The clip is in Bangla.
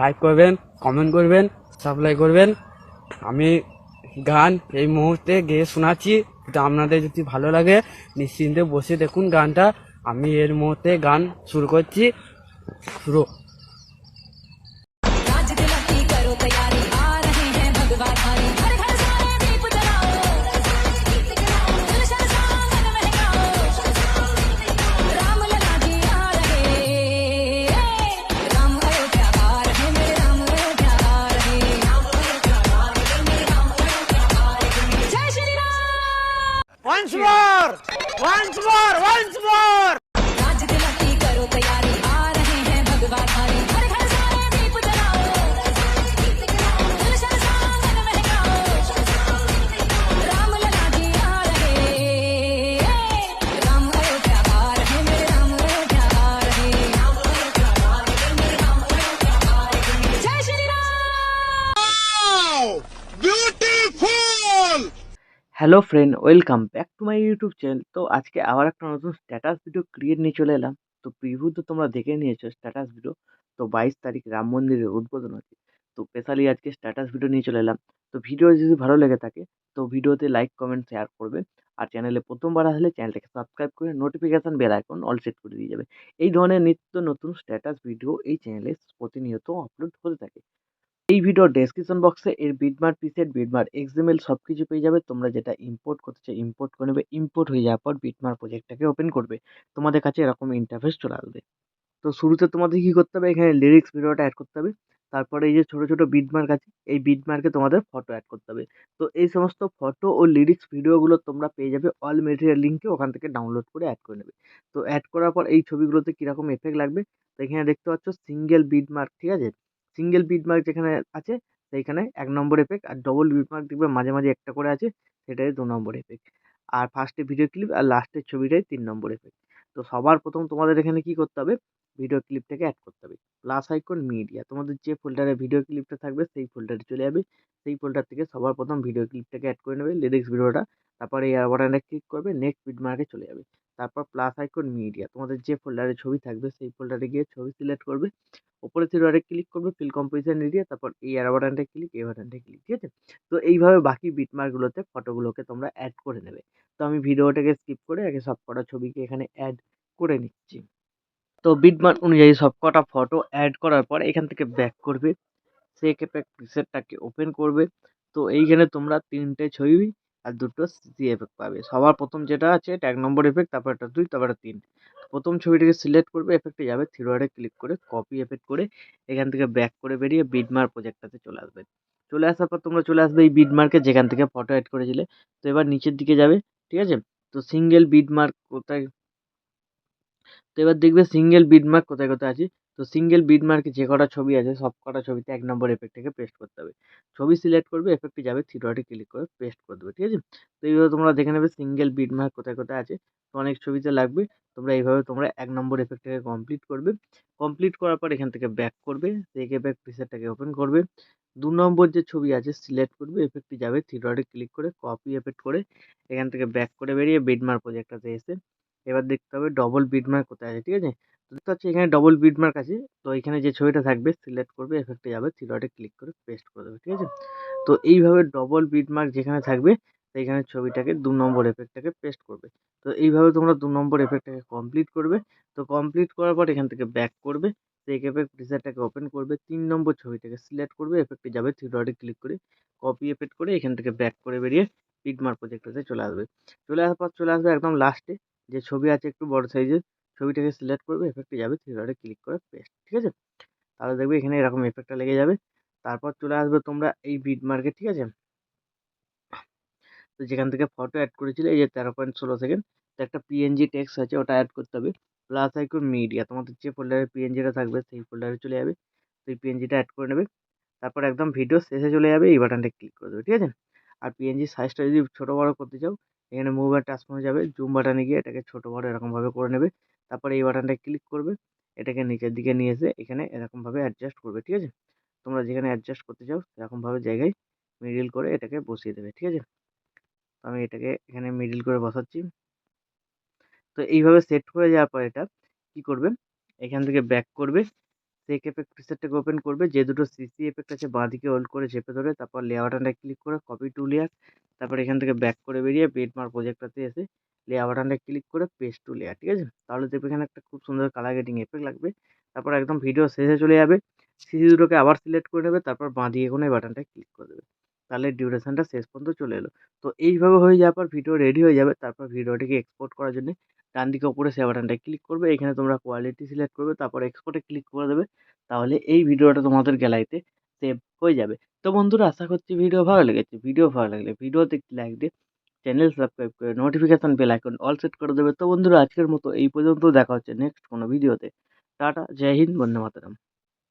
লাইক করবেন, কমেন্ট করবেন, সাবস্ক্রাইব করবেন। আমি গান এই মুহূর্তে গেয়ে শোনাচ্ছি, এটা আপনাদের যদি ভালো লাগে নিশ্চিন্তে বসে দেখুন গানটা। আমি এর মুহূর্তে গান শুরু করছি। শুরু। Once more! Once more! Once more! Raj Tilak की करो तैयारी, आ रहे हैं भगवा धारी, हर घर सारे दीप जलाओ, गुलशन सा मन महकाओ, राम लला जी आ रहे, राम अयोध्या आ रहे, मेरे राम अयोध्या आ रहे, जय Shri Ram. Beautiful! Hello friend, welcome back to my YouTube channel. তো আজকে আবার একটা নতুন স্ট্যাটাস ভিডিও ক্রিয়েট নিয়ে চলে এলাম। তো প্রিভিউ তো তোমরা দেখে নিয়েছো স্ট্যাটাস ভিডিও। তো 22 তারিখ রাম মন্দিরের উদ্বোধন আছে। তো স্পেশালি আজকে স্ট্যাটাস ভিডিও নিয়ে চলে এলাম। তো ভিডিও যদি ভালো লেগে থাকে তো ভিডিওতে লাইক কমেন্ট শেয়ার করবে। আর চ্যানেলে প্রথমবার আসলে চ্যানেলটাকে সাবস্ক্রাইব করে notification bell icon all set করে দিয়ে যাবে। এই ধরনের নিত্য নতুন স্ট্যাটাস ভিডিও এই চ্যানেলে প্রতিনিয়ত আপলোড হতে থাকে। এই ভিডিওর ডেসক্রিপশন বক্সে এর বিটমার্ক, প্রিসেট, বিটমার্ক, এক্সএমএল সবকিছু পেয়ে যাবে। তোমরা যেটা ইম্পোর্ট করতে চাও ইম্পোর্ট করে নেবে। ইম্পোর্ট হয়ে যাওয়ার পর বিটমার্ক প্রজেক্টটাকে ওপেন করবে। তোমাদের কাছে এরকম ইন্টারফেস চলে আসবে। তো শুরুতে তোমাদের কি করতে হবে, এখানে লিরিক্স ভিডিওটা অ্যাড করতে হবে। তারপরে এই যে ছোট ছোট বিটমার্ক আছে, এই বিটমার্কে তোমাদের ফটো অ্যাড করতে হবে। তো এই সমস্ত ফটো ও লিরিক্স ভিডিওগুলো তোমরা পেয়ে যাবে অল মেটেরিয়াল লিঙ্কে, ওখান থেকে ডাউনলোড করে অ্যাড করে নেবে। তো অ্যাড করার পর এই ছবিগুলোতে কীরকম এফেক্ট লাগবে, তো এখানে দেখতে পাচ্ছ সিঙ্গেল বিটমার্ক, ঠিক আছে। সিঙ্গেল বিটমার্ক যেখানে আছে সেইখানে 1 নম্বর এফেক্ট, আর ডবল বিটমার্ক দেখবে মাঝে মাঝে একটা করে আছে, সেটাই 2 নম্বর এফেক্ট। আর ফার্স্টে ভিডিও ক্লিপ আর লাস্টের ছবিটাই 3 নম্বর এফেক্ট। তো সবার প্রথম তোমাদের এখানে কি করতে হবে, ভিডিও ক্লিপটাকে অ্যাড করতে হবে। প্লাস আইকন মিডিয়া, তোমাদের যে ফোল্ডারে ভিডিও ক্লিপটা থাকবে সেই ফোল্ডারে চলে যাবে। সেই ফোল্ডার থেকে সবার প্রথম ভিডিও ক্লিপটাকে অ্যাড করে নেবে, লিরিক্স ভিডিওটা। তারপরে এই বাটনে ক্লিক করবে, নেক্সট বিটমার্কে চলে যাবে। তারপর প্লাস আইকন মিডিয়া, তোমাদের যে ফোল্ডারে ছবি থাকবে সেই ফোল্ডারে গিয়ে ছবি সিলেক্ট করবে। উপরে থ্রি ডটে ক্লিক করবে, ফিল কম্পোজিশন এরিয়া, তারপর এই অ্যারো বাটনটা ক্লিক, এই বাটনটা ক্লিক, ঠিক আছে। তো এইভাবে বাকি বিটমার্কগুলোতে ফটোগুলোকে তোমরা অ্যাড করে নেবে। তো আমি ভিডিওটাকে স্কিপ করে আগে সব কটা ছবিকে এখানে অ্যাড করে নিচ্ছি। তো বিটমার্ক অনুযায়ী সবকটা ফটো অ্যাড করার পর এখান থেকে ব্যাক করবে, সেক এফেক্ট প্রিসেটটাকে ওপেন করবে। তো এইখানে তোমরা 3টে ছবি আর 2টো সিসি এফেক্ট পাবে। সবার প্রথম যেটা আছে এটা 1 নম্বর এফেক্ট, তারপর এটা 2, তারপর এটা 3। প্রথম ছবিটাকে সিলেক্ট করবে, এফেক্টে যাবে, থ্রি ডটে ক্লিক করে কপি এফেক্ট করে এখান থেকে ব্যাক করে বেরিয়ে বিটমার্ক প্রজেক্টটাতে চলে আসবে। চলে আসার পর তোমরা চলে আসবে এই বিটমার্কে যেখান থেকে ফটো অ্যাড করেছিলে। তো এবার নিচের দিকে যাবে, ঠিক আছে। তো সিঙ্গেল বিটমার্ক কোথায়, তো এবার দেখবে সিঙ্গেল বিটমার্ক কোথায় কোথায় আছে। তো সিঙ্গেল বিটমার্কে যে কটা ছবি আছে সব কটা ছবিতে 1 নম্বর এফেক্টটাকে পেস্ট করতে হবে। ছবি সিলেক্ট করবে, এফেক্টে যাবে, থ্রি ডটে ক্লিক করে পেস্ট করে দেবে, ঠিক আছে। তো এইভাবে তোমরা দেখে নেবে সিঙ্গেল বিটমার্ক কোথায় কোথায় আছে। তো অনেক ছবিতে লাগবে, তোমরা এইভাবে তোমরা 1 নম্বর এফেক্টটাকে কমপ্লিট করবে। কমপ্লিট করার পর এখান থেকে ব্যাক করবে, সেক এফেক্ট প্রিসেটটাকে ওপেন করবে। 2 নম্বর যে ছবি আছে সিলেক্ট করবে, এফেক্টে যাবে, থ্রি ডটে ক্লিক করে কপি এফেক্ট করে এখান থেকে ব্যাক করে বেরিয়ে বিটমার্ক প্রজেক্টটাতে এসে এবার দেখতে হবে ডবল বিটমার্ক কোথায় আছে, ঠিক আছে। তো দেখতে পাচ্ছি এখানে ডবল বিটমার্ক আছে। তো এখানে যে ছবিটা থাকবে সিলেক্ট করবে, এফেক্টে যাবে, থ্রি ডটে ক্লিক করে পেস্ট করে দেবে, ঠিক আছে। তো এইভাবে ডবল বিটমার্ক যেখানে থাকবে সেইখানে ছবিটাকে 2 নম্বর এফেক্টটাকে পেস্ট করবে। তো এইভাবে তোমরা 2 নম্বর এফেক্টটাকে কমপ্লিট করবে। তো কমপ্লিট করার পর এখান থেকে ব্যাক করবে, সেক এফেক্ট প্রিসেটটাকে ওপেন করবে, 3 নম্বর ছবিটাকে সিলেক্ট করবে, এফেক্টে যাবে, থ্রি ডটে ক্লিক করে কপি এফেক্ট করে এখান থেকে ব্যাক করে বেরিয়ে বিটমার্ক প্রজেক্টটাতে চলে আসবে। চলে আসার পর চলে আসবে একদম লাস্টে যে ছবি আছে একটু বড় সাইজের, ছবিটাকে সিলেক্ট করবে, এফেক্টে যাবে, থ্রি ডটে ক্লিক করে পেস্ট, ঠিক আছে। তাহলে দেখবে এখানে এরকম এফেক্টটা লেগে যাবে। তারপর চলে আসবে তোমরা এই বিটমার্কে, ঠিক আছে। তো যেখান থেকে ফটো অ্যাড করেছিলে এই যে 13.16 সেকেন্ড, তো একটা পিএনজি টেক্সট আছে ওটা অ্যাড করতে হবে। প্লাস আইকন মিডিয়া, তোমাদের যে ফোল্ডারে পিএনজিটা থাকবে সেই ফোল্ডারে চলে যাবে, সেই পিএনজিটা অ্যাড করে নেবে। তারপর একদম ভিডিও শেষে চলে যাবে, এই বাটনটা ক্লিক করে দেবে, ঠিক আছে। আর পিএনজি সাইজটা যদি ছোটো বড়ো করতে চাও এখানে মুভ অ্যান্ড ট্রান্সফর্মে যাবে, জুম বাটনে গিয়ে এটাকে ছোটো বড়ো এরকমভাবে করে নেবে। তারপরে এই বাটনটা ক্লিক করবে, এটাকে নিচের দিকে নিয়ে এসে এখানে এরকমভাবে অ্যাডজাস্ট করবে, ঠিক আছে। তোমরা যেখানে অ্যাডজাস্ট করতে চাও সেরকমভাবে জায়গায় মিডিল করে এটাকে বসিয়ে দেবে, ঠিক আছে। তো আমি এটাকে এখানে মিডিল করে বসাচ্ছি। তো এইভাবে সেট হয়ে যাওয়ার পর এটা কি করবে, এখান থেকে ব্যাক করবে, সেক এফেক্ট প্রিসেটটাকে ওপেন করবে, যে দুটো সিসি এফেক্ট আছে বাঁদিকে হোল্ড করে চেপে ধরে তারপর লেয়ার বাটনটা ক্লিক করে কপি টু লেয়ার, তারপর এখান থেকে ব্যাক করে বেরিয়ে বেডমার প্রজেক্টটাতে এসে লেয়ার বাটনটা ক্লিক করে পেস্ট টু লেয়ার, ঠিক আছে? তাহলে দেখবে এখানে একটা খুব সুন্দর কালার গ্রেডিং এফেক্ট লাগবে। তারপর একদম ভিডিও শেষে চলে যাবে, সিসি দুটোকে আবার সিলেক্ট করে নেবে, তারপর বাঁদিকে কোনো এই বাটনটা ক্লিক করে দেবে, তাহলে ডিউরেশনটা শেষ পর্যন্ত চলে এলো। তো এইভাবে হয়ে যাওয়ার পর ভিডিও রেডি হয়ে যাবে। তারপর ভিডিওটিকে এক্সপোর্ট করার জন্য ডান দিকে উপরে শেয়ার বাটনটা ক্লিক করবে, এখানে তোমরা কোয়ালিটি সিলেক্ট করবে, তারপর এক্সপোর্টে ক্লিক করে দেবে, তাহলে এই ভিডিওটা তোমাদের গ্যালারিতে সেভ হয়ে যাবে। তো বন্ধুরা, আশা করছি ভিডিও ভালো লেগেছে। ভিডিও ভালো লাগলে ভিডিওতে একটি লাইক দিয়ে চ্যানেল সাবস্ক্রাইব করে notification bell icon all set করে দেবে। তো বন্ধুরা, আজকের মতো এই পর্যন্ত, দেখা হচ্ছে নেক্সট কোনো ভিডিওতে। টাটা, জয় হিন্দ, বন্দে মাতরম।